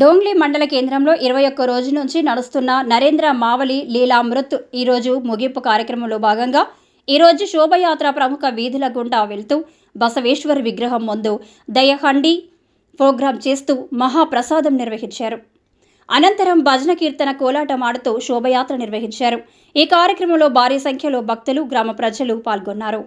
డోంగ్లీ మండల కేంద్రంలో 21 రోజు నుంచి నడుస్తున్న నరేంద్ర మావలి లీలామృత్ ఈరోజు ముగింపు కార్యక్రమంలో భాగంగా ఈరోజు శోభయాత్ర ప్రముఖ వీధుల గుండా వెళ్తూ బసవేశ్వర విగ్రహం ముందు దయహండి ప్రోగ్రాం చేస్తూ మహాప్రసాదం నిర్వహించారు. అనంతరం భజన కీర్తన కోలాటం ఆడుతూ శోభయాత్ర నిర్వహించారు. ఈ కార్యక్రమంలో భారీ సంఖ్యలో భక్తులు గ్రామ ప్రజలు పాల్గొన్నారు.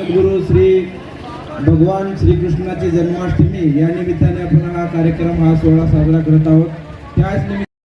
गुरु श्री भगवान श्रीकृष्णाची जन्माष्टमी या निमित्ताने आपण हा कार्यक्रम हा सोहळा साजरा करत आहोत. त्याच